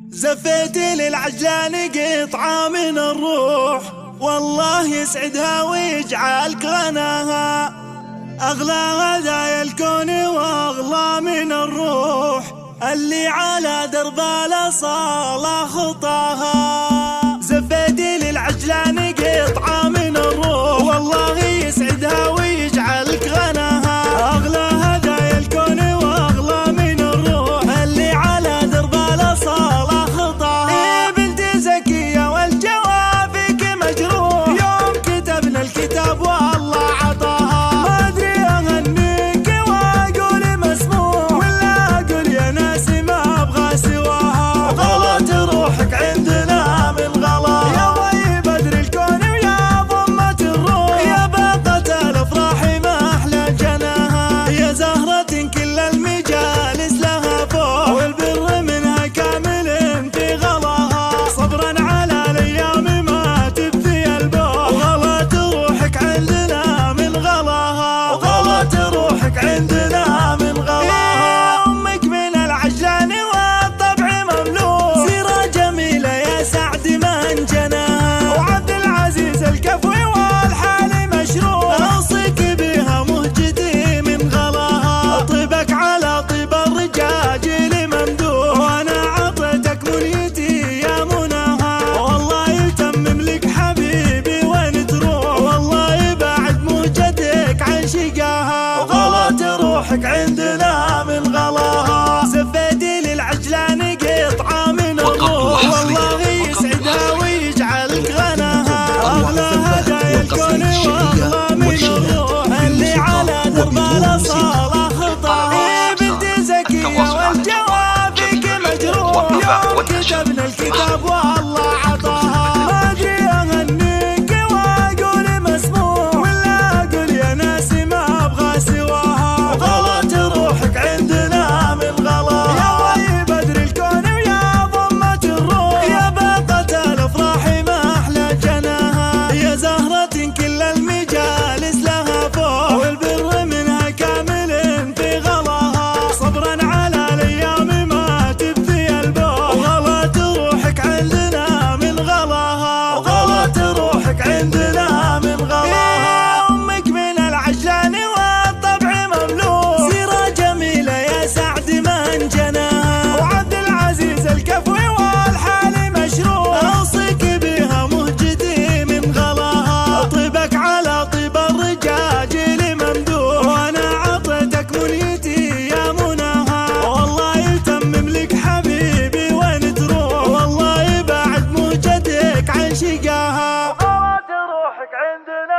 زفيتي للعجلان قطعة من الروح، والله يسعدها ويجعلك غناها. أغلى هدايا الكون وأغلى من الروح، اللي على درب الأصالة خطاها. زفيتي للعجلان قطعة من الروح، والله يسعدها ويجعلك غناها. أغلى هدايا الكون وأغلى من الروح، اللي على درب الأصالة خطاها. بنتي زكية والجوافك مجروح، يوم كتبنا الكتاب والله عطاها. ما أدري أغنيك وأقول مسموح، ولا أقول يا ناس ما أبغى سواها. غلط روحك عندنا من غلا، يا ضي بدر الكون ويا ضمة الروح، يا باقة الأفراح ما أحلى جناها. يا زهرة كل المجالس لها فوق، والبر منها كامل في غلاها. صبرا على الأيام ما تبثي البوح، غلط روحك عندنا من غلاها. غلط روحك عندنا من غلاها. أمك من العجلان والطبع مملوك، سيرة جميلة يا سعد من جناها. وعبد العزيز الكفوي والحال مشروع، أوصيك بها مهجتي من غلاها. طيبك على طيب الرجاجيل ممدوح، وأنا عطيتك منيتي يا مناها. والله يتمم لك حبيبي وين تروح، والله يبعد مهجتك عن شقاها. غلط روحك عندنا من غلاها. زفيتي للعجلان قطعة من الروح، والله يسعدها ويجعلك غناها. أغلى هدايا الكون وأغلى من الروح، اللي على درب الأصالة خطاها. بنتي زكية والجوافك مجروح، يوم كتبنا الكتاب والله عطاها. ما أدري أغنيك وأقول مسموح، ولا أقول يا ناس ما أبغى سواها. غلط روحك عندنا من غلا، يا ضي بدر الكون ويا ضمة الروح، يا باقة الأفراح ما أحلى جناها. يا زهرة كل المجالس لها فوق، والبر منها كامل في غلاها. صبرا على الأيام ما تبثي البوح، غلط روحك عندنا من غلاها. غلط روحك عندنا من غلاها. أمك من العجلان والطبع مملوك، سيرة جميلة يا سعد من جناها. وعبد العزيز الكفوي والحال مشروع، أوصيك بها مهجتي من غلاها. طيبك على طيب الرجاجيل ممدوح، وأنا عطيتك منيتي يا مناها. والله يتمم لك حبيبي وين تروح، والله يبعد مهجتك عن شقاها. غلط روحك عندنا